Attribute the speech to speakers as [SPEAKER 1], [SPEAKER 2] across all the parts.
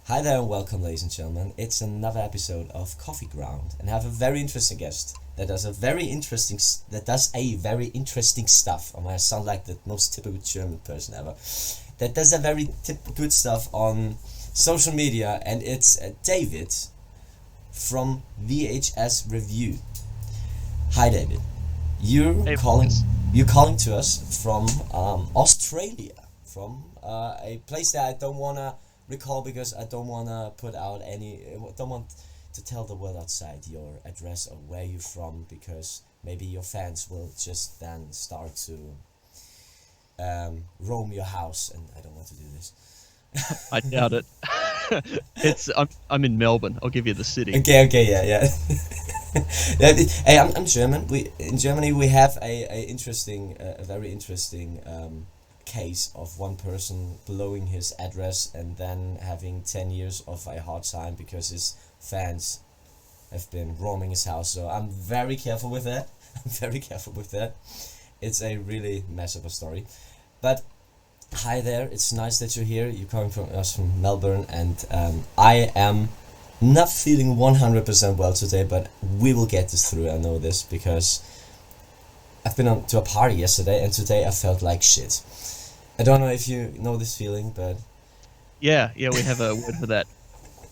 [SPEAKER 1] Hi there and welcome, ladies and gentlemen. It's another episode of Coffee Ground, and I have a very interesting guest that does a very interesting stuff. I might sound like the most typical German person ever. That does a very good stuff on social media, and it's David from VHS Revue. Hi, David. You're calling to us from Australia, from a place that I don't wanna recall because I don't want to don't want to tell the world outside your address or where you're from, because maybe your fans will just then start to roam your house, and I don't want to do this.
[SPEAKER 2] I doubt it. I'm in Melbourne. I'll give you the city.
[SPEAKER 1] Okay, yeah. Hey, I'm German. In Germany we have a very interesting case of one person blowing his address and then having 10 years of a hard time because his fans have been roaming his house. So I'm very careful with that. It's a really mess of a story. But hi there, it's nice that you're here. You're coming from us from Melbourne, and I am not feeling 100% well today, but we will get this through. I know this because I've been to a party yesterday, and today I felt like shit. I don't know if you know this feeling, but
[SPEAKER 2] yeah, we have a word for that.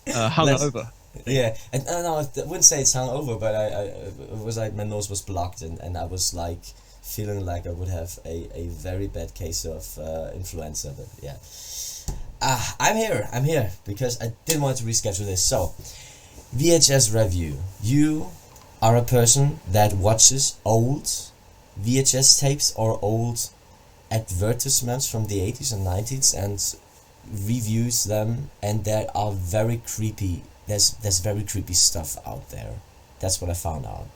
[SPEAKER 2] Hungover.
[SPEAKER 1] Yeah, and no, I wouldn't say it's hungover, but it was like my nose was blocked, and I was like feeling like I would have a very bad case of influenza. But yeah, I'm here because I didn't want to reschedule this. So, VHS Revue. You are a person that watches old VHS tapes or old advertisements from the 80s and 90s and reviews them, and there are very creepy there's very creepy stuff out there. That's what I found out.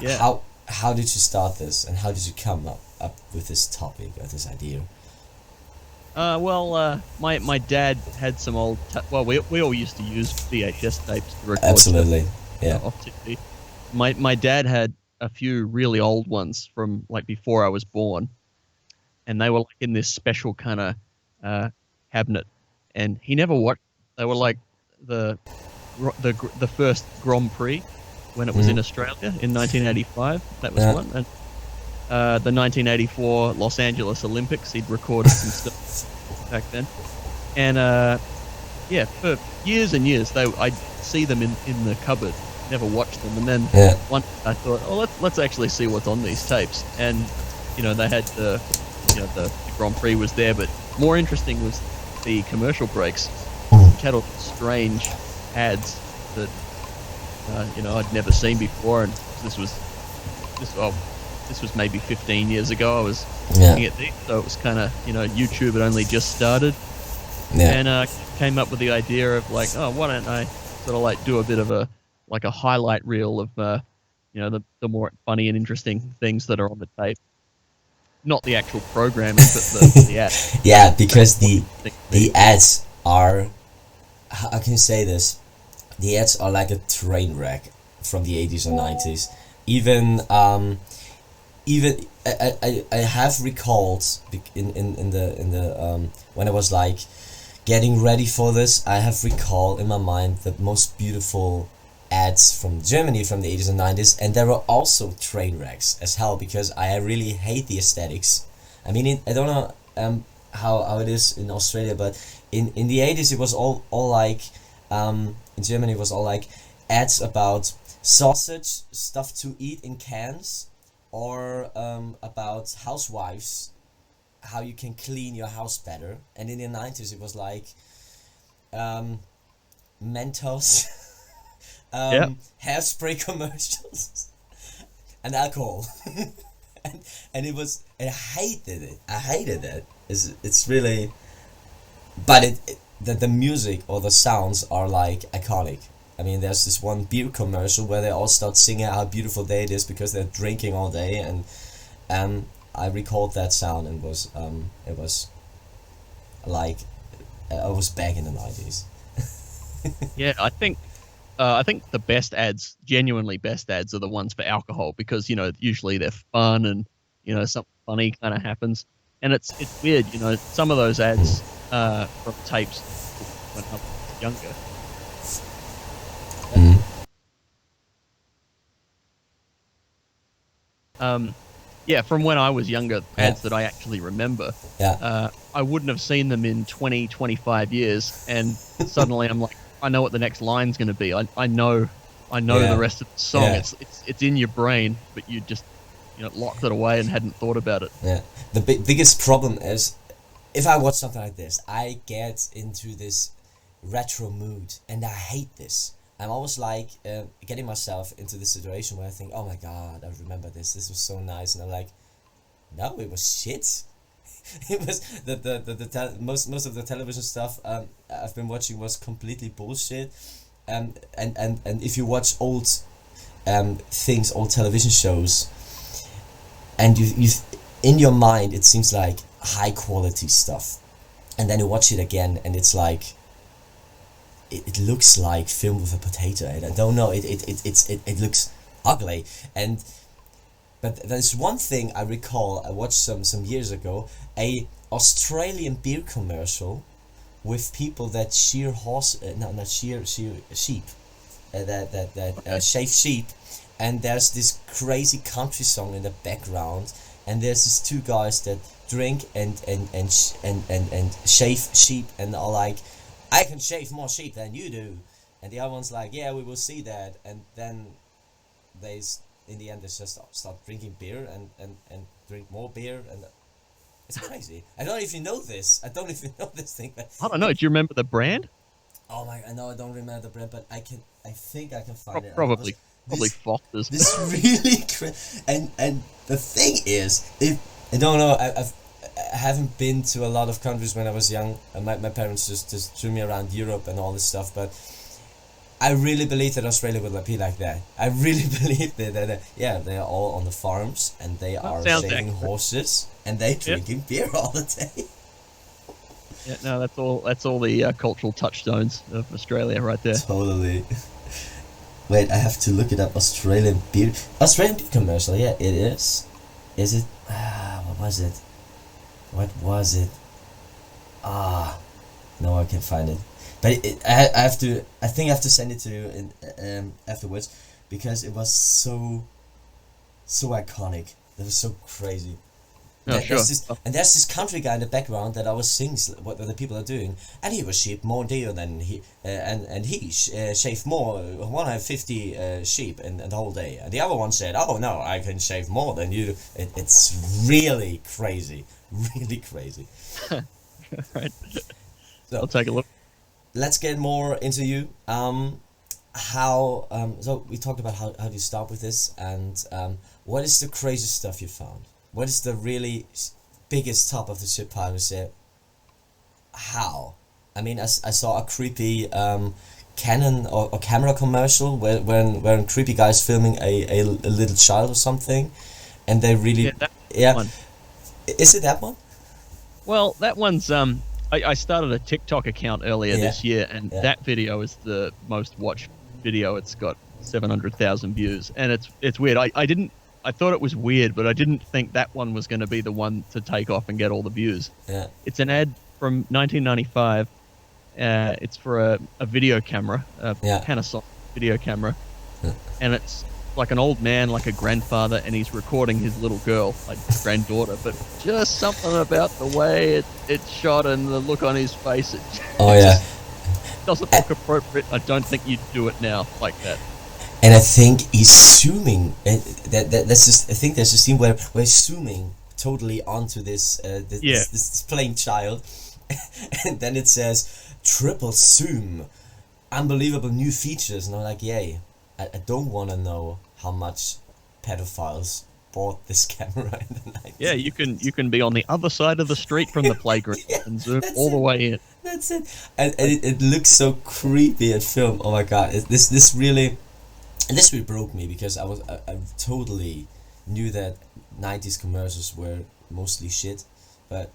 [SPEAKER 2] Yeah.
[SPEAKER 1] How did you start this, and how did you come up with this topic or this idea?
[SPEAKER 2] My dad had some old we all used to use VHS tapes to record.
[SPEAKER 1] Absolutely. Yeah.
[SPEAKER 2] Off TV. My dad had a few really old ones from like before I was born, and they were like in this special kind of cabinet, and he never watched. They were like the first Grand Prix when it was in Australia in 1985. That was one, and the 1984 Los Angeles Olympics. He'd recorded some stuff back then, and for years and years I'd see them in the cupboard. Never watched them, and then one I thought, let's actually see what's on these tapes, and they had the Grand Prix was there, but more interesting was the commercial breaks, which had all strange ads that I'd never seen before, and this was maybe 15 years ago. I was looking at these, so it was kind of YouTube had only just started, and came up with the idea of like, why don't I sort of like do a bit of a highlight reel of the more funny and interesting things that are on the tape. Not the actual programming, but the ads.
[SPEAKER 1] Yeah, because the ads are, how can you say this? The ads are like a train wreck from the 80s and 90s. Even I have recalled in the when I was like getting ready for this, I have recalled in my mind the most beautiful ads from Germany from the 80s and 90s, and there were also train wrecks as hell, because I really hate the aesthetics. I mean, I don't know how it is in Australia, but in the 80s it was all like in Germany it was all like ads about sausage, stuff to eat in cans, or about housewives, how you can clean your house better. And in the 90s it was like Mentos hairspray commercials and alcohol. and it was, I hated it. It's really, but the music or the sounds are like iconic. I mean, there's this one beer commercial where they all start singing how beautiful day it is because they're drinking all day, and I recalled that sound, and it was like I was back in the 90s.
[SPEAKER 2] Yeah, I think the best ads, genuinely best ads, are the ones for alcohol, because usually they're fun and something funny kind of happens, and it's weird. Some of those ads from tapes when I was younger.
[SPEAKER 1] Mm.
[SPEAKER 2] Yeah, from when I was younger,
[SPEAKER 1] Yeah.
[SPEAKER 2] ads that I actually remember.
[SPEAKER 1] Yeah.
[SPEAKER 2] I wouldn't have seen them in 20, 25 years, and suddenly I'm like, I know what the next line's going to be. I know
[SPEAKER 1] Yeah.
[SPEAKER 2] the rest of the song.
[SPEAKER 1] Yeah.
[SPEAKER 2] It's in your brain, but you just locked it away and hadn't thought about it.
[SPEAKER 1] Yeah. The biggest problem is, if I watch something like this, I get into this retro mood, and I hate this. I'm always like getting myself into this situation where I think, oh my god, I remember this. This was so nice, and I'm like, no, it was shit. It was most of the television stuff I've been watching was completely bullshit. And if you watch old things, old television shows, and you in your mind it seems like high quality stuff, and then you watch it again and it's like it looks like film with a potato head. I don't know, it looks ugly. But there's one thing I recall. I watched some years ago a Australian beer commercial with people that shear sheep, shave sheep, and there's this crazy country song in the background, and there's these two guys that drink and shave sheep, and are like, I can shave more sheep than you do, and the other one's like, yeah, we will see that, and then in the end they just start drinking beer and drink more beer, and it's crazy. I don't know if you know this. I don't know if you know this thing, but
[SPEAKER 2] I don't know. Do you remember the brand?
[SPEAKER 1] oh my! I know I don't remember the brand, but I think I can find it.
[SPEAKER 2] Probably Foster's.
[SPEAKER 1] This really and the thing is, if I don't know, I haven't been to a lot of countries when I was young. My parents just threw me around Europe and all this stuff, but I really believe that Australia would be like that. I really believe that they are all on the farms and they are shaving horses and they drinking beer all the day.
[SPEAKER 2] Yeah, no, that's all the cultural touchstones of Australia right there.
[SPEAKER 1] Totally. Wait, I have to look it up. Australian beer commercial. Yeah, it is. Is it? What was it? No, I can't find it. But I think I have to send it to you afterwards, because it was so iconic. It was so crazy.
[SPEAKER 2] Oh, sure.
[SPEAKER 1] There's this country guy in the background that always sings what the people are doing, and he was sheep more deer than he shaved more 150 sheep in the whole day, and the other one said, oh no, I can shave more than you. It's really crazy, really crazy.
[SPEAKER 2] Right.
[SPEAKER 1] So
[SPEAKER 2] I'll take a look.
[SPEAKER 1] Let's get more into you. So we talked about how do you start with this, and what is the craziest stuff you found? What is the really biggest top of the shit pile? You say, how? I mean, I saw a creepy Canon or camera commercial where creepy guys filming a little child or something, and they really
[SPEAKER 2] one.
[SPEAKER 1] Is it that one?
[SPEAKER 2] Well, that one's I started a TikTok account earlier this year, and that video is the most watched video. It's got 700,000 views, and it's weird. I thought it was weird, but I didn't think that one was going to be the one to take off and get all the views.
[SPEAKER 1] Yeah.
[SPEAKER 2] It's an ad from 1995. It's for a video camera, a Panasonic video camera, and it's like an old man, like a grandfather, and he's recording his little girl, like granddaughter, but just something about the way it's shot and the look on his face. Doesn't look appropriate. I don't think you'd do it now like that.
[SPEAKER 1] And I think he's zooming. That's just. I think there's a scene where we're zooming totally onto this playing child, and then it says triple zoom, unbelievable new features, and I'm like, yay! I don't want to know how much pedophiles bought this camera in the 90s.
[SPEAKER 2] Yeah, you can be on the other side of the street from the playground and zoom all the way in.
[SPEAKER 1] That's it. And it looks so creepy at film. Oh my god! This really broke me, because I totally knew that 90s commercials were mostly shit, but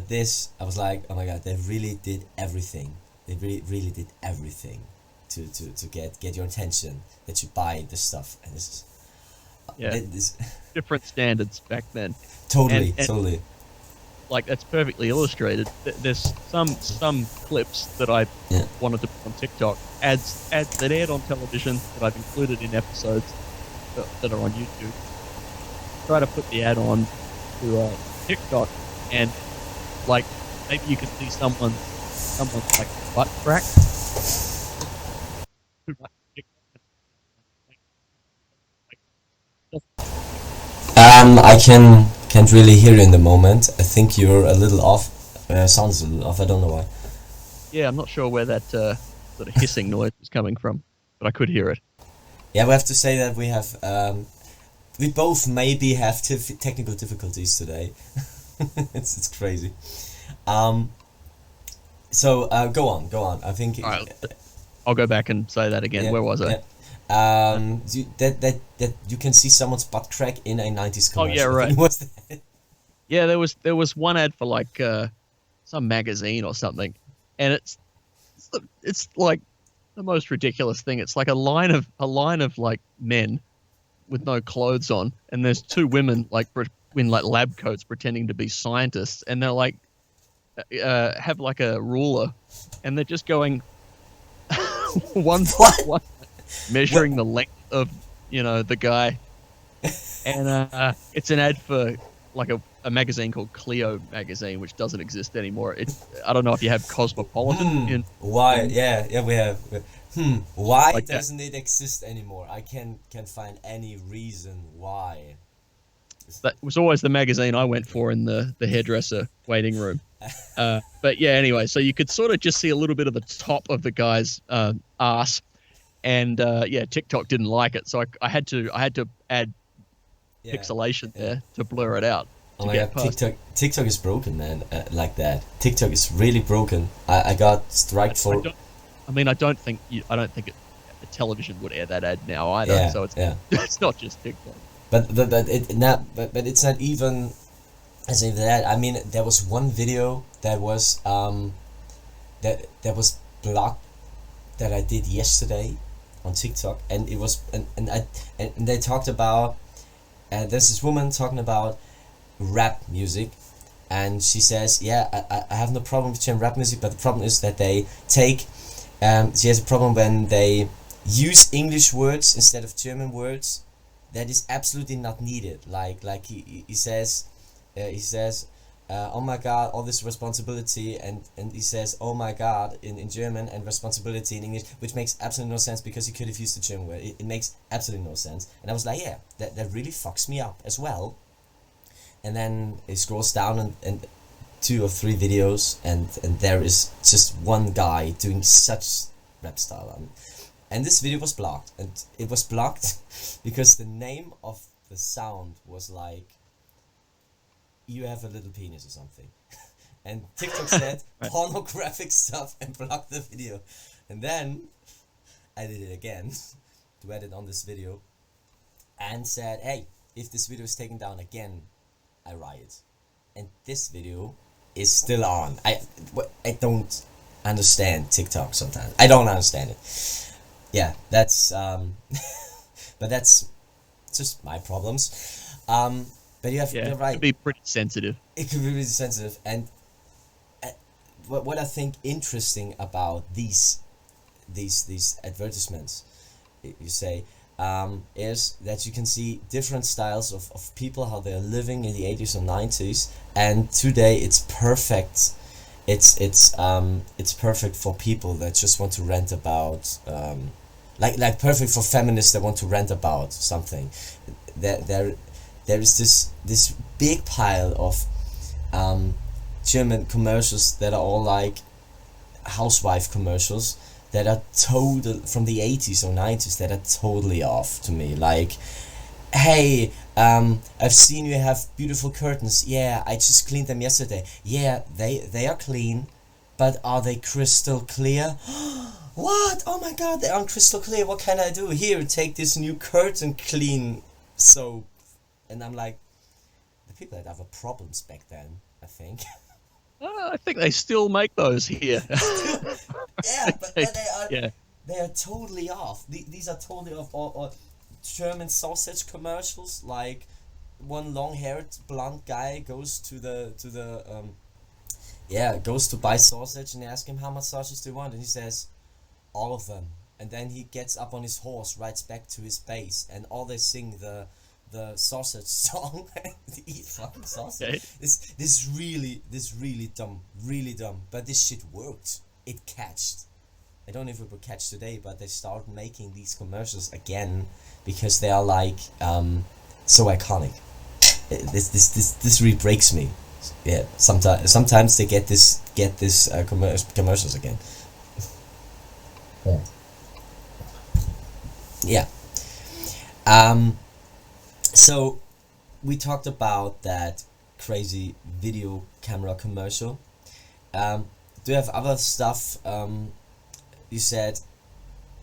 [SPEAKER 1] this, I was like, oh my god, they really did everything. They really did everything to get your attention, that you buy this stuff, and this is
[SPEAKER 2] different standards back then.
[SPEAKER 1] Totally.
[SPEAKER 2] like that's perfectly illustrated. There's some clips that I
[SPEAKER 1] Yeah.
[SPEAKER 2] wanted to put on TikTok, ads that aired on television that I've included in episodes that are on YouTube. Try to put the ad on to TikTok, and like maybe you can see someone's like butt crack.
[SPEAKER 1] I can't really hear you in the moment. I think you're a little off. Sounds a little off. I don't know why.
[SPEAKER 2] Yeah, I'm not sure where that sort of hissing noise is coming from, but I could hear it.
[SPEAKER 1] Yeah, we have to say that we both maybe have technical difficulties today. it's crazy. So go on. I think.
[SPEAKER 2] All right, I'll go back and say that again.
[SPEAKER 1] Yeah,
[SPEAKER 2] Where was I?
[SPEAKER 1] yeah. That you can see someone's butt crack in a 90s commercial.
[SPEAKER 2] Oh yeah, right.
[SPEAKER 1] What's that?
[SPEAKER 2] Yeah, there was one ad for like some magazine or something, and it's like the most ridiculous thing. It's like a line of like men with no clothes on, and there's two women like in like lab coats pretending to be scientists, and they're like have like a ruler, and they're just going one measuring the length of the guy, and it's an ad for like a magazine called Clio magazine, which doesn't exist anymore. I don't know if you have Cosmopolitan.
[SPEAKER 1] Why? Yeah, we have. Why
[SPEAKER 2] Like
[SPEAKER 1] doesn't it exist anymore? I can't find any reason why.
[SPEAKER 2] That was always the magazine I went for in the hairdresser waiting room. But yeah, anyway, so you could sort of just see a little bit of the top of the guy's ass, and yeah, TikTok didn't like it, so I had to add pixelation there to blur it out.
[SPEAKER 1] Oh my god, TikTok is broken, man. Like that, TikTok is really broken. I got striked for.
[SPEAKER 2] I don't think a television would air that ad now either.
[SPEAKER 1] Yeah,
[SPEAKER 2] so it's
[SPEAKER 1] yeah.
[SPEAKER 2] It's not just TikTok.
[SPEAKER 1] But it's not even as if that. I mean, there was one video that was that was blocked that I did yesterday on TikTok, and it was and they talked about there's this woman talking about rap music, and she says, yeah, I have no problem with rap music, but the problem is that they take she has a problem when they use English words instead of German words that is absolutely not needed. Like he says oh my god, all this responsibility, and he says oh my god in German and responsibility in English, which makes absolutely no sense because he could have used the German word. It makes absolutely no sense. And I was like, yeah, that really fucks me up as well. And then it scrolls down and 2 or 3 videos, and there is just one guy doing such rap style. And this video was blocked, and it was blocked because the name of the sound was like, you have a little penis or something. And TikTok said pornographic stuff and blocked the video. And then I did it again to edit on this video and said, hey, if this video is taken down again, I riot. And this video is still on. I don't understand TikTok sometimes. I don't understand it. Yeah, that's but that's just my problems. But you're right.
[SPEAKER 2] It could be pretty sensitive.
[SPEAKER 1] It could be really sensitive, and what I think interesting about these advertisements, you say, is that you can see different styles of people, how they're living in the 80s or 90s, and today it's perfect. It's perfect for people that just want to rant about like perfect for feminists that want to rant about something. There is this big pile of German commercials that are all like housewife commercials that are total from the 80s or 90s that are totally off to me. Like, hey, I've seen you have beautiful curtains. Yeah, I just cleaned them yesterday. Yeah, they are clean, but are they crystal clear? What? Oh my god, they aren't crystal clear. What can I do? Here, take this new curtain clean soap. And I'm like, the people that have problems back then, I think.
[SPEAKER 2] I think they still make those here.
[SPEAKER 1] Yeah, but they are totally off. These are totally off. Or German sausage commercials, like one long-haired blonde guy goes to goes to buy sausage, and they ask him, how much sausage do you want, and he says, all of them. And then he gets up on his horse, rides back to his base, and all they sing the sausage song and eat fucking sausage.
[SPEAKER 2] Okay.
[SPEAKER 1] This really dumb, but this shit worked. It catched. I don't know if it will catch today, but they start making these commercials again because they are like so iconic. This really breaks me. Yeah, sometimes they get this commercials again. Yeah. So we talked about that crazy video camera commercial. Do you have other stuff? You said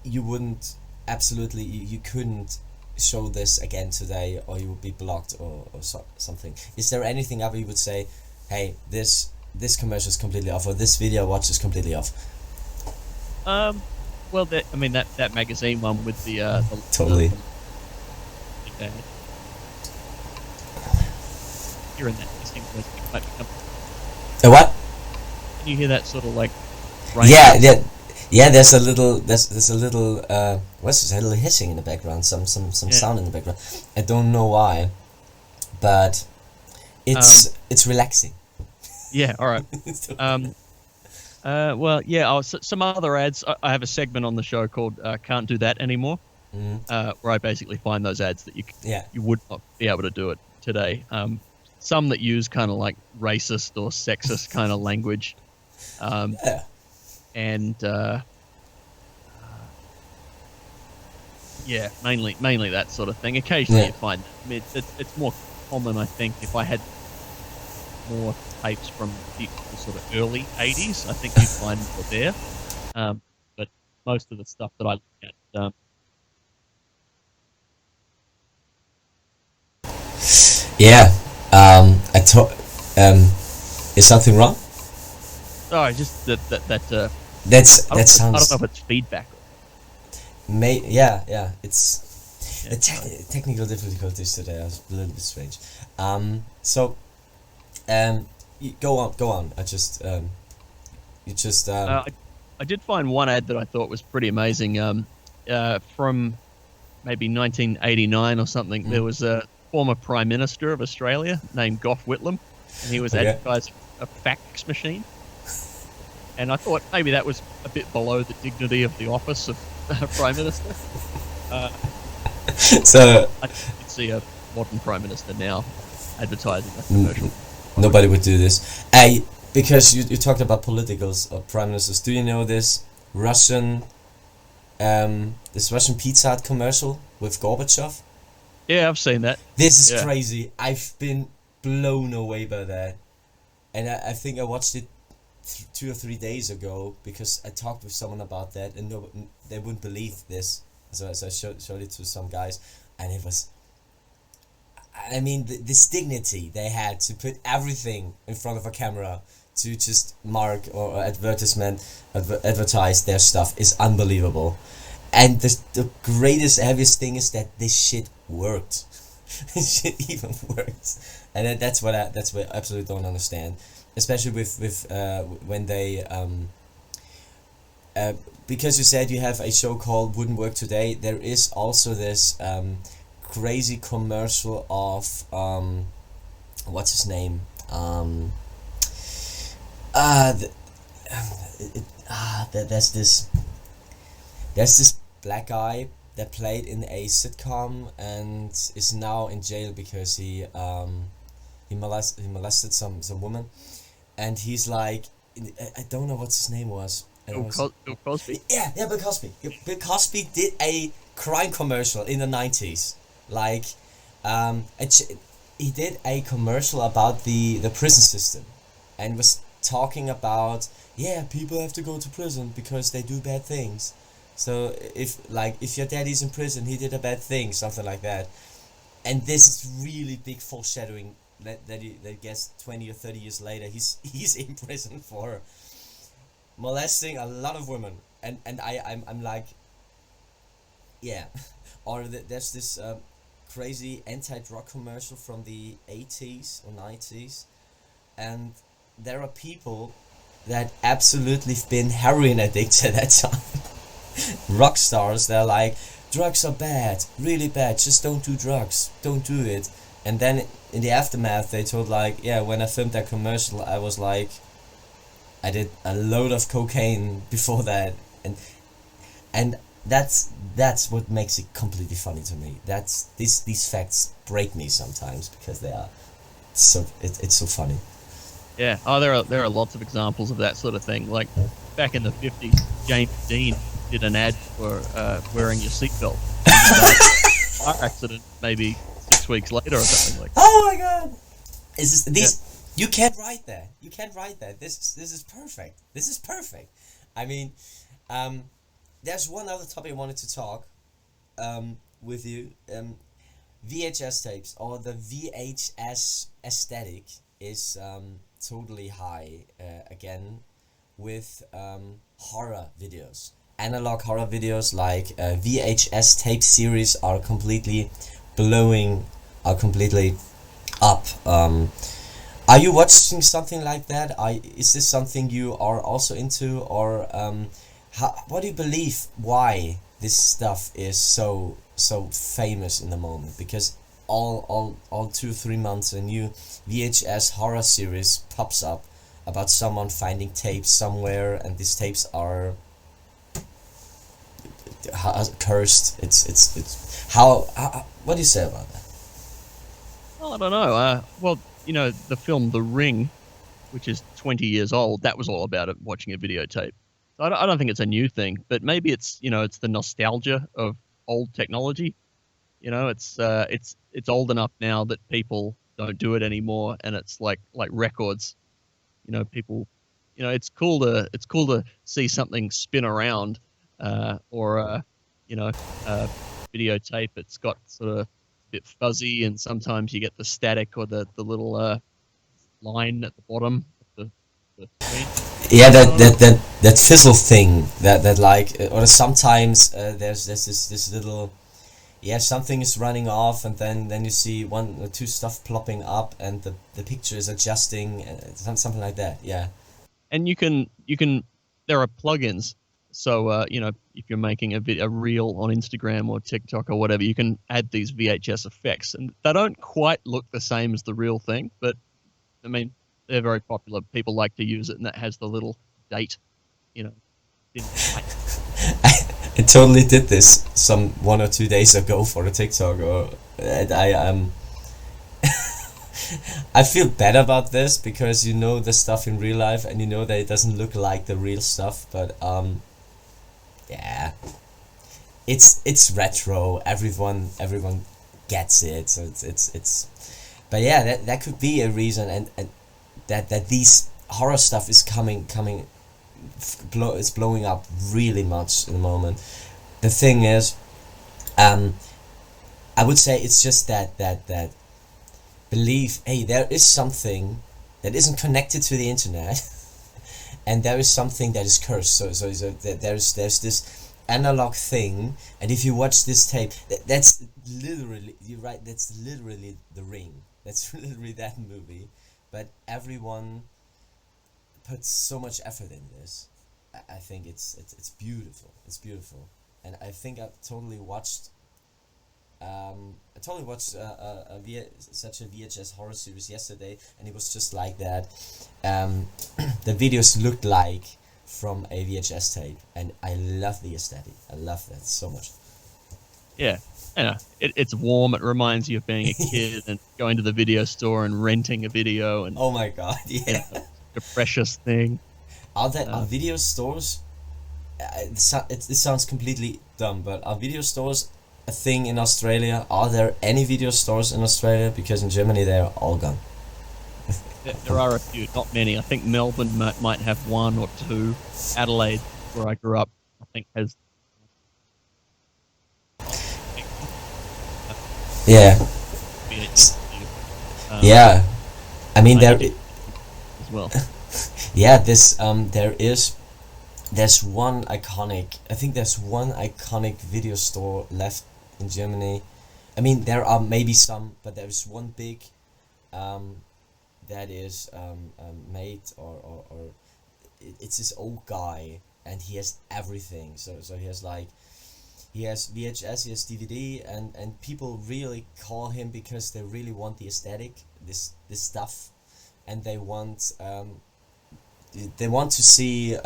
[SPEAKER 1] you wouldn't, absolutely, you couldn't show this again today, or you would be blocked, or something. Is there anything ever you would say, hey, this commercial is completely off, or this video I watch is completely off?
[SPEAKER 2] Well, that magazine one with the
[SPEAKER 1] Totally.
[SPEAKER 2] Hearing that, it seems like it might become.
[SPEAKER 1] What?
[SPEAKER 2] Can you hear that sort of like?
[SPEAKER 1] Yeah. There's a little what's this? A little hissing in the background. Some sound in the background. I don't know why, but it's relaxing.
[SPEAKER 2] Yeah. All right. Well, yeah. Some other ads. I have a segment on the show called "Can't Do That Anymore," where I basically find those ads that you would not be able to do it today. Some that use kind of like racist or sexist kind of language, and mainly that sort of thing. Occasionally you find it's more common, I think. If I had more tapes from the sort of early 80s, I think you'd find more there. But most of the stuff that I look at.
[SPEAKER 1] Is something wrong?
[SPEAKER 2] Sorry, just that
[SPEAKER 1] That sounds.
[SPEAKER 2] I don't know if it's feedback.
[SPEAKER 1] It's technical difficulties today. I was a little bit strange. Go on.
[SPEAKER 2] I did find one ad that I thought was pretty amazing. From maybe 1989 or something. There was a former Prime Minister of Australia named Gough Whitlam, and he was advertising a fax machine. And I thought maybe that was a bit below the dignity of the office of Prime Minister.
[SPEAKER 1] So
[SPEAKER 2] I could see a modern Prime Minister now advertising a commercial.
[SPEAKER 1] Nobody would do this. Because you talked about politicals or prime ministers. Do you know this Russian Pizza Hut commercial with Gorbachev?
[SPEAKER 2] Yeah, I've seen that.
[SPEAKER 1] This is crazy. I've been blown away by that, and I think I watched it 2 or 3 days ago because I talked with someone about that, and they wouldn't believe this. So I showed it to some guys, and it was. I mean, this dignity they had to put everything in front of a camera to just mark or advertise their stuff is unbelievable. And the greatest, heaviest thing is that this shit worked. This shit even worked, and that's what I absolutely don't understand. Especially with when they because you said you have a show called Wouldn't Work Today. There is also this crazy commercial of what's his name? There's this black guy that played in a sitcom and is now in jail because he molested some woman, and he's like, I don't know what his name was.
[SPEAKER 2] Bill Cosby?
[SPEAKER 1] Yeah, Bill Cosby. Bill Cosby did a crime commercial in the 90s. Like, he did a commercial about the prison system, and was talking about, people have to go to prison because they do bad things. So if your daddy's in prison, he did a bad thing, something like that. And this is really big foreshadowing that I guess 20 or 30 years later he's in prison for molesting a lot of women, and I'm like, or there's this crazy anti-drug commercial from the 80s or 90s, and there are people that absolutely been heroin addicts at that time. Rock stars, they're like, drugs are bad, really bad, just don't do drugs, don't do it. And then in the aftermath they told like, yeah, when I filmed that commercial I was like, I did a load of cocaine before that, and that's what makes it completely funny to me. That's these facts break me sometimes because they are so it's so funny.
[SPEAKER 2] Yeah. Oh, there are lots of examples of that sort of thing. Like back in the 50s, James Dean did an ad for wearing your seatbelt. Car accident maybe 6 weeks later or something like that.
[SPEAKER 1] Oh my god! Is this these? Yeah. You can't write that. You can't write that. This is perfect. This is perfect. I mean, there's one other topic I wanted to talk with you. VHS tapes, or the VHS aesthetic is totally high again with horror videos. Analog horror videos like VHS tape series are completely blowing up. Are you watching something like that? Is this something you are also into, or what do you believe why this stuff is so famous in the moment? Because all 2-3 months a new VHS horror series pops up about someone finding tapes somewhere, and these tapes are cursed. It's how what do you say about that?
[SPEAKER 2] Oh, I don't know. Well, you know, the film The Ring, which is 20 years old, that was all about it, watching a videotape. I don't think it's a new thing, but maybe it's, you know, it's the nostalgia of old technology. You know, it's old enough now that people don't do it anymore, and it's like records. You know, people, you know, it's cool to see something spin around, or you know, videotape. It's got sort of a bit fuzzy, and sometimes you get the static or the little line at the bottom of the screen.
[SPEAKER 1] Yeah, that fizzle thing that like, or sometimes there's this little, yeah, something is running off, and then you see one or two stuff plopping up, and the picture is adjusting, something like that. Yeah.
[SPEAKER 2] And you can there are plugins. So you know, if you're making a reel on Instagram or TikTok or whatever, you can add these VHS effects, and they don't quite look the same as the real thing, but I mean, they're very popular. People like to use it, and that has the little date, you know.
[SPEAKER 1] I totally did this some 1 or 2 days ago for a TikTok, and I feel bad about this because you know the stuff in real life, and you know that it doesn't look like the real stuff, but yeah, it's retro. Everyone gets it, so it's. But yeah, that could be a reason, and that these horror stuff is it's blowing up really much in the moment. The thing is, I would say it's just that belief. Hey, there is something that isn't connected to the internet, and there is something that is cursed. So there's this analog thing, and if you watch this tape, that's literally, you're right. That's literally The Ring. That's literally that movie, but everyone puts so much effort in this. I think it's beautiful. It's beautiful, and I think I've totally watched. Such a VHS horror series yesterday, and it was just like that. The videos looked like from a VHS tape, and I love the aesthetic. I love that so much.
[SPEAKER 2] Yeah. It's warm. It reminds you of being a kid and going to the video store and renting a video. And
[SPEAKER 1] oh my god, yeah,
[SPEAKER 2] you know, the precious thing.
[SPEAKER 1] Are video stores? It sounds completely dumb, but are video stores a thing in Australia? Are there any video stores in Australia? Because in Germany they are all gone.
[SPEAKER 2] There are a few, not many. I think Melbourne might have 1 or 2. Adelaide, where I grew up, I think has.
[SPEAKER 1] Yeah. Yeah. I mean there
[SPEAKER 2] as well.
[SPEAKER 1] Yeah, there's one iconic video store left in Germany, I mean, there are maybe some, but there's one big um, that is made or it's this old guy, and he has everything. So he has like he has VHS, he has DVD, and people really call him because they really want the aesthetic, this stuff, and they want to see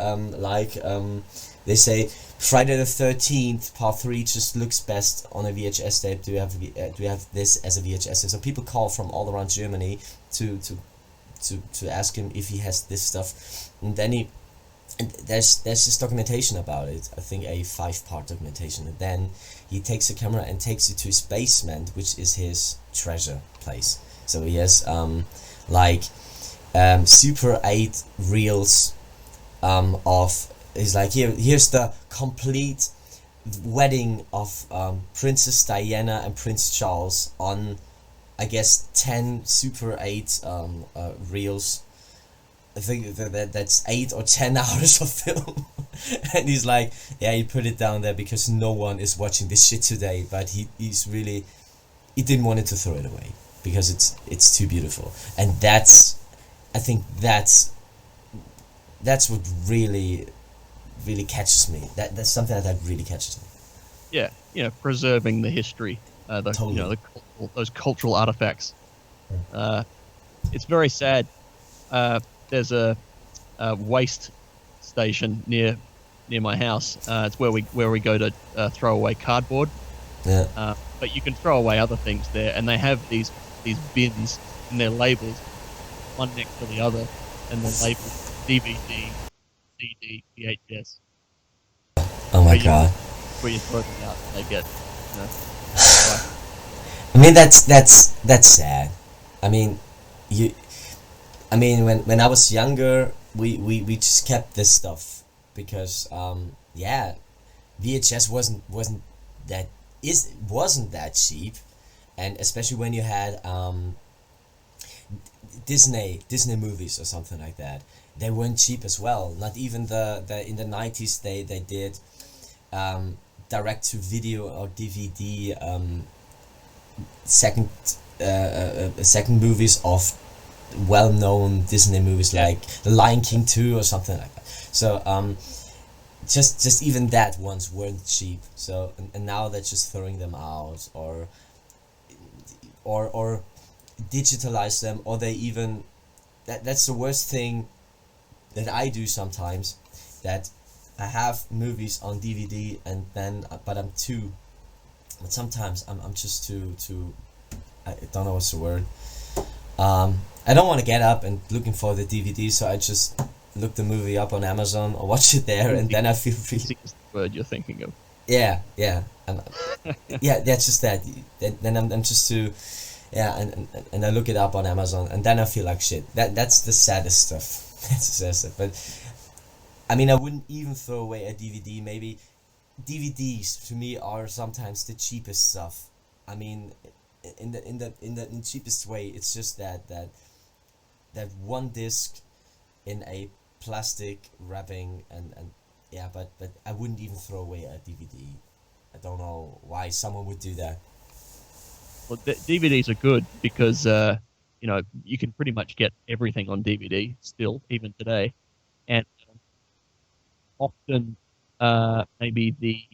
[SPEAKER 1] they say Friday the 13th Part 3 just looks best on a VHS tape. Do you have this as a VHS tape? So people call from all around Germany to ask him if he has this stuff, and then there's this documentation about it. I think a 5-part documentation, and then he takes a camera and takes it to his basement, which is his treasure place. So he has Super 8 reels of. He's like, here's the complete wedding of Princess Diana and Prince Charles on, I guess, 10 Super 8 reels. I think that's 8 or 10 hours of film. And he's like, yeah, he put it down there because no one is watching this shit today, but he didn't want it to throw it away because it's too beautiful. And I think that's what really catches me. That's something that really catches me.
[SPEAKER 2] Yeah, preserving the history,
[SPEAKER 1] Totally.
[SPEAKER 2] those cultural artifacts. It's very sad. There's a waste station near my house. It's where we go to throw away cardboard.
[SPEAKER 1] Yeah.
[SPEAKER 2] But you can throw away other things there, and they have these bins, and they're labeled one next to the other, and they're labeled DVD, CD, VHS.
[SPEAKER 1] Oh my god.
[SPEAKER 2] Where you throw them out, and they get,
[SPEAKER 1] I mean, that's sad. I mean, when I was younger, we just kept this stuff because VHS wasn't that cheap, and especially when you had Disney movies or something like that, they weren't cheap as well. Not even the in the 90s they did direct to video or DVD second movies of well-known Disney movies like The Lion King 2 or something like that. So just even that ones weren't cheap. So and now they're just throwing them out or digitalize them, or they even that's the worst thing that I do sometimes, that I have movies on DVD and then but sometimes I'm just too I don't know what's the word. I don't want to get up and looking for the DVD, so I just look the movie up on Amazon or watch it there, and then I feel really.
[SPEAKER 2] Is the word you're thinking of?
[SPEAKER 1] Yeah, that's just that. Then I'm just too. Yeah, and I look it up on Amazon, and then I feel like shit. That's the saddest stuff. That's the saddest stuff. But I mean, I wouldn't even throw away a DVD. Maybe DVDs to me are sometimes the cheapest stuff. I mean, in the cheapest way, it's just that one disc in a plastic wrapping, and yeah, but I wouldn't even throw away a DVD. I don't know why someone would do that.
[SPEAKER 2] Well, DVDs are good because you can pretty much get everything on DVD still, even today, and often maybe the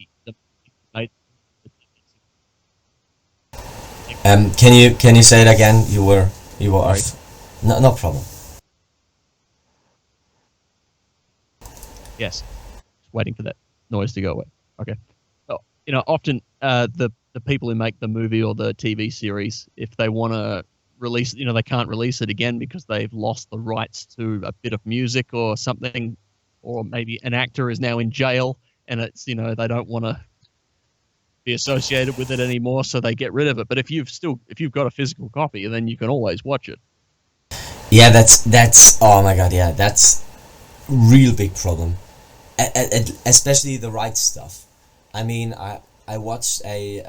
[SPEAKER 1] Can you say it again? You were off. No problem.
[SPEAKER 2] Yes, just waiting for that noise to go away. Okay. So, often the people who make the movie or the TV series, if they want to release, they can't release it again because they've lost the rights to a bit of music or something, or maybe an actor is now in jail and it's, they don't want to be associated with it anymore, so they get rid of it. But if you've got a physical copy, then you can always watch it.
[SPEAKER 1] Yeah, that's oh my god, yeah, that's real big problem. Especially the right stuff. I mean, I watched a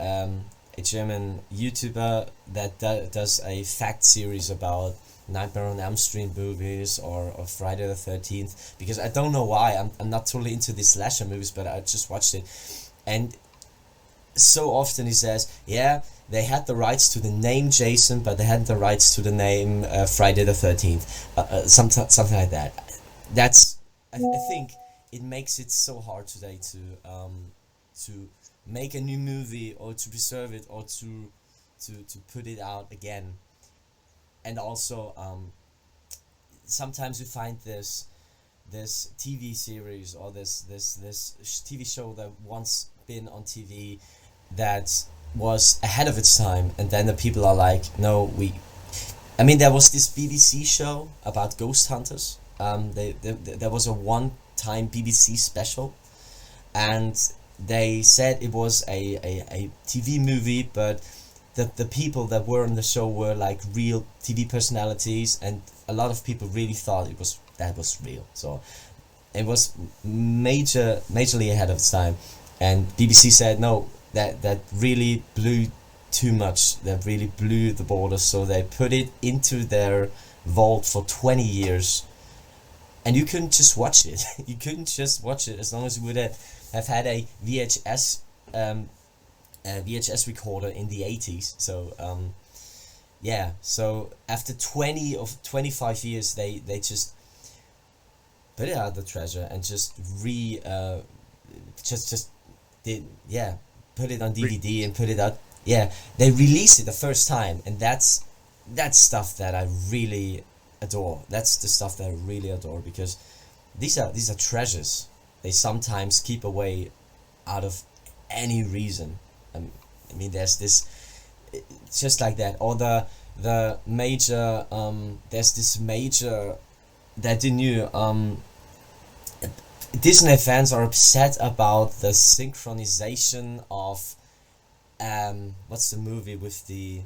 [SPEAKER 1] German YouTuber that does a fact series about Nightmare on Elm Street movies or Friday the 13th, because I don't know why I'm not totally into these slasher movies, but I just watched it, and so often he says, yeah, they had the rights to the name Jason, but they hadn't the rights to the name Friday the 13th, something like that. That's I think it makes it so hard today to make a new movie, or to preserve it, or to put it out again. And also sometimes you find this TV series, or this TV show that once been on TV that was ahead of its time, and then the people are like, no, I mean, there was this BBC show about ghost hunters. There was a one-time BBC special, and they said it was a TV movie, but the people that were on the show were like real TV personalities, and a lot of people really thought that was real. So it was majorly ahead of its time, and BBC said no, that really blew too much, that really blew the borders, so they put it into their vault for 20 years, and you couldn't just watch it. You couldn't just watch it as long as you would have had a VHS VHS recorder in the 80s. So yeah, so after 20 or 25 years, they just put it out of the treasure and just did, yeah, put it on DVD and put it out. Yeah, they released it the first time, and that's stuff that I really adore. That's the stuff that I really adore, because these are treasures. They sometimes keep away out of any reason. I mean, there's this, just like that, or the major there's this major that you knew. Disney fans are upset about the synchronization of what's the movie with the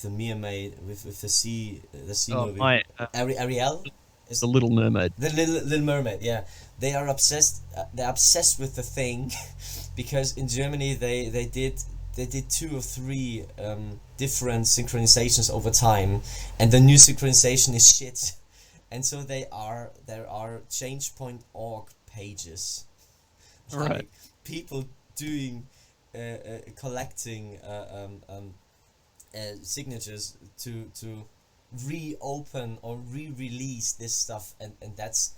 [SPEAKER 1] mermaid, with the sea movie, Ariel, is
[SPEAKER 2] The Little Mermaid.
[SPEAKER 1] the little mermaid. Yeah, they are obsessed. They're obsessed with the thing because in Germany they did 2 or 3 different synchronizations over time, and the new synchronization is shit. And so there are change.org pages, like
[SPEAKER 2] Right.
[SPEAKER 1] people doing collecting signatures to reopen or re-release this stuff, and that's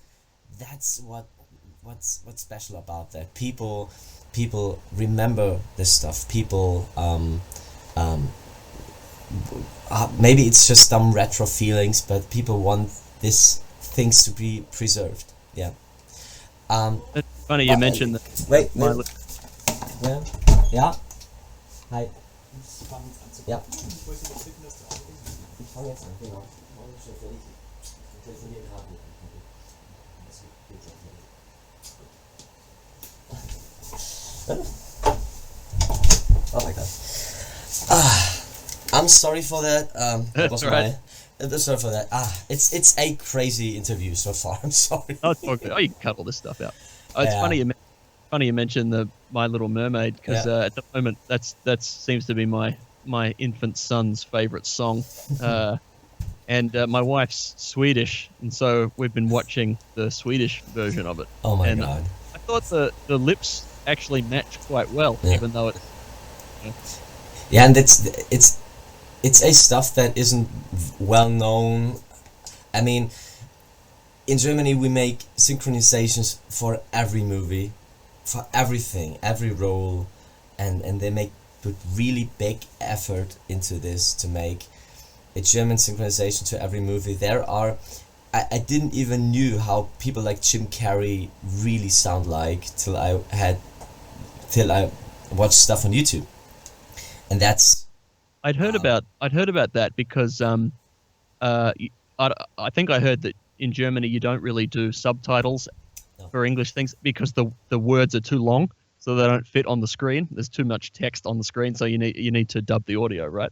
[SPEAKER 1] what's special about that. People remember this stuff. People maybe it's just some retro feelings, but people want these things to be preserved. Yeah.
[SPEAKER 2] It's funny you mentioned that.
[SPEAKER 1] Wait.
[SPEAKER 2] My
[SPEAKER 1] Ja. Ja. Hi. Ja. Ich fange jetzt an, genau. Morgen ist schon fertig. Ich telefoniere gerade mit dem. Das geht schon fertig. Oh my god. I'm sorry for that. That was
[SPEAKER 2] right.
[SPEAKER 1] Sorry for that. It's a crazy interview so far. I'm sorry.
[SPEAKER 2] Oh, it's all good. Oh, you can cut all this stuff out. Oh, it's
[SPEAKER 1] Yeah.
[SPEAKER 2] funny you mentioned the My Little Mermaid, because at the moment that seems to be my infant son's favorite song, and my wife's Swedish, and so we've been watching the Swedish version of it.
[SPEAKER 1] Oh my
[SPEAKER 2] and
[SPEAKER 1] god.
[SPEAKER 2] I thought the lips actually match quite well,
[SPEAKER 1] Yeah.
[SPEAKER 2] even though it's
[SPEAKER 1] Yeah, and it's a stuff that isn't well known. I mean, in Germany we make synchronizations for every movie, for everything, every role, and they put really big effort into this to make a German synchronization to every movie. I didn't even knew how people like Jim Carrey really sound like till I watched stuff on YouTube, and that's
[SPEAKER 2] I'd heard about that because I think I heard that in Germany you don't really do subtitles
[SPEAKER 1] No.
[SPEAKER 2] for English things because the words are too long, so they don't fit on the screen. There's too much text on the screen, so you need to dub the audio, right?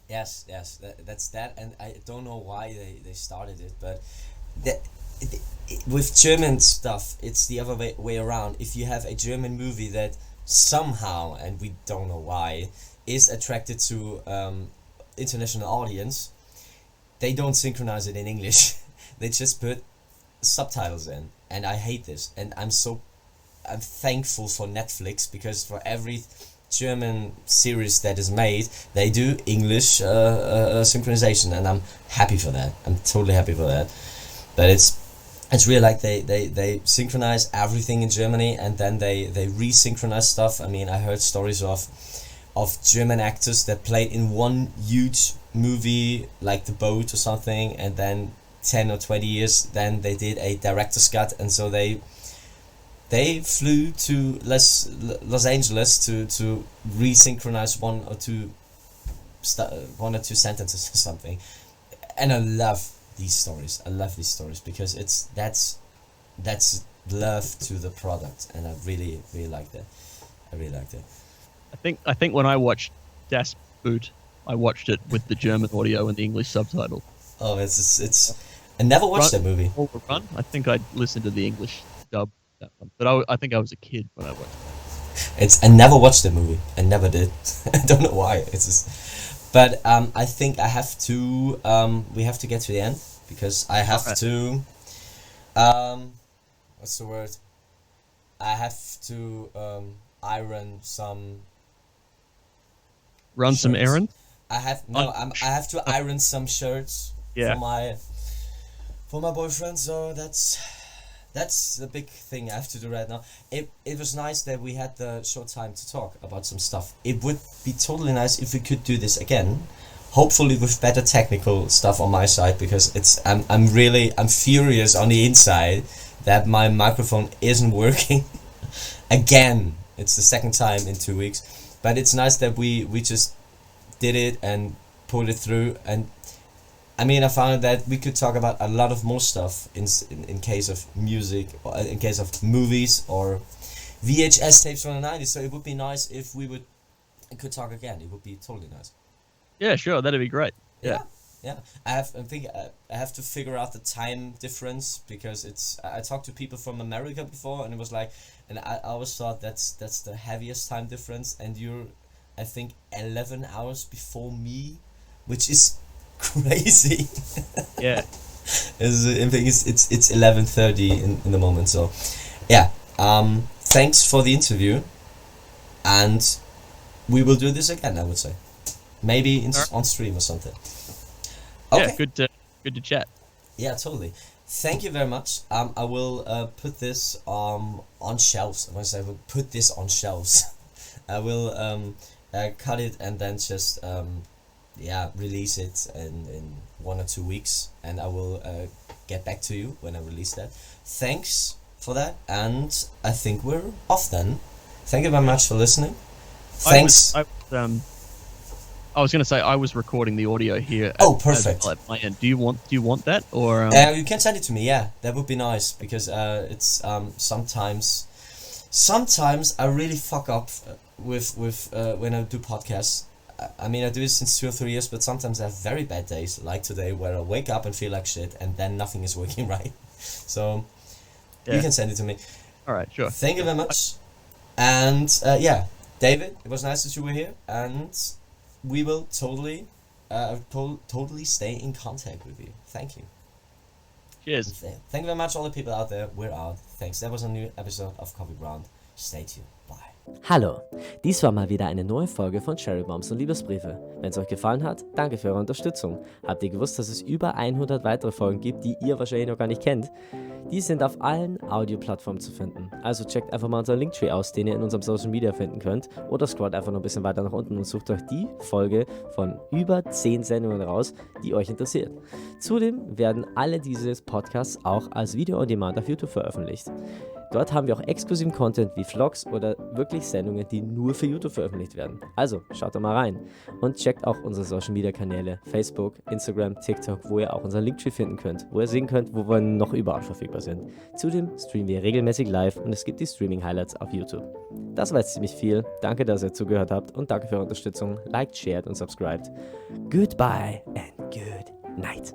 [SPEAKER 1] Yes, that's that, and I don't know why they started it, but with German stuff, it's the other way around. If you have a German movie that somehow, and we don't know why, is attracted to international audience, they don't synchronize it in English. They just put subtitles in, and I hate this, and I'm thankful for Netflix, because for every German series that is made, they do English synchronization, and I'm happy for that. I'm totally happy for that. But it's really like they synchronize everything in Germany, and then they resynchronize stuff. I mean, I heard stories of German actors that played in one huge movie like The Boat or something, and then 10 or 20 years then they did a director's cut, and so they flew to Los Angeles to resynchronize one or two sentences or something. And I love these stories. Because that's love to the product, and I really like that.
[SPEAKER 2] I think when I watched Das Boot, I watched it with the German audio and the English subtitle.
[SPEAKER 1] Oh, it's I never watched that movie.
[SPEAKER 2] Run. I think I listened to the English dub that one, but I think I was a kid when I watched it.
[SPEAKER 1] I never watched the movie. I never did. I don't know why. It's just, but I think I have to. We have to get to the end, because I have to. What's the word? I have to iron some.
[SPEAKER 2] Run
[SPEAKER 1] shirts.
[SPEAKER 2] some errands.
[SPEAKER 1] I have to iron some shirts for my boyfriend. So that's the big thing I have to do right now. It was nice that we had the short time to talk about some stuff. It would be totally nice if we could do this again, hopefully with better technical stuff on my side, because I'm furious on the inside that my microphone isn't working again. It's the second time in 2 weeks, but it's nice that we just did it and pulled it through. And I mean, I found that we could talk about a lot of more stuff in case of music, or in case of movies or VHS tapes from the 90s. So it would be nice if we could talk again. It would be totally nice.
[SPEAKER 2] Yeah, sure, that'd be great. Yeah.
[SPEAKER 1] I have to figure out the time difference, because I talked to people from America before, and it was like, and I always thought that's the heaviest time difference, and you're, I think, 11 hours before me, which is crazy.
[SPEAKER 2] Yeah.
[SPEAKER 1] I think it's 11:30 in the moment. So yeah, thanks for the interview, and we will do this again, I would say, maybe on stream or something. Okay.
[SPEAKER 2] Yeah, good to chat.
[SPEAKER 1] Yeah, totally. Thank you very much. I will put this on shelves. Once I will put this on shelves, I will cut it and then just release it in 1 or 2 weeks, and I will get back to you when I release that. Thanks for that, and I think we're off then. Thank you very much for listening. Thanks.
[SPEAKER 2] I was going to say I was recording the audio here.
[SPEAKER 1] Perfect.
[SPEAKER 2] At my end. Do you want that, or?
[SPEAKER 1] You can send it to me. Yeah, that would be nice, because it's sometimes I really fuck up with when I do podcasts. I mean, I do it since 2 or 3 years, but sometimes I have very bad days, like today, where I wake up and feel like shit, and then nothing is working right. So you can send it to me.
[SPEAKER 2] All right, sure.
[SPEAKER 1] Thank you very much. And David, it was nice that you were here, and we will totally stay in contact with you. Thank you.
[SPEAKER 2] Cheers.
[SPEAKER 1] Thank you very much, all the people out there. We're out. Thanks. That was a new episode of Coffee Brown. Stay tuned. Bye.
[SPEAKER 3] Hallo, dies war mal wieder eine neue Folge von Cherry Bombs und Liebesbriefe. Wenn es euch gefallen hat, danke für eure Unterstützung. Habt ihr gewusst, dass es über 100 weitere Folgen gibt, die ihr wahrscheinlich noch gar nicht kennt? Die sind auf allen Audioplattformen zu finden. Also checkt einfach mal unseren Linktree aus, den ihr in unserem Social Media finden könnt. Oder scrollt einfach noch ein bisschen weiter nach unten und sucht euch die Folge von über 10 Sendungen raus, die euch interessiert. Zudem werden alle diese Podcasts auch als Video on Demand auf YouTube veröffentlicht. Dort haben wir auch exklusiven Content wie Vlogs oder wirklich Sendungen, die nur für YouTube veröffentlicht werden. Also schaut da mal rein und checkt auch unsere Social Media Kanäle, Facebook, Instagram, TikTok, wo ihr auch unseren Linktree finden könnt, wo ihr sehen könnt, wo wir noch überall verfügbar sind. Zudem streamen wir regelmäßig live und es gibt die Streaming Highlights auf YouTube. Das war jetzt ziemlich viel. Danke, dass ihr zugehört habt und danke für eure Unterstützung. Liked, shared und subscribed. Goodbye and good night.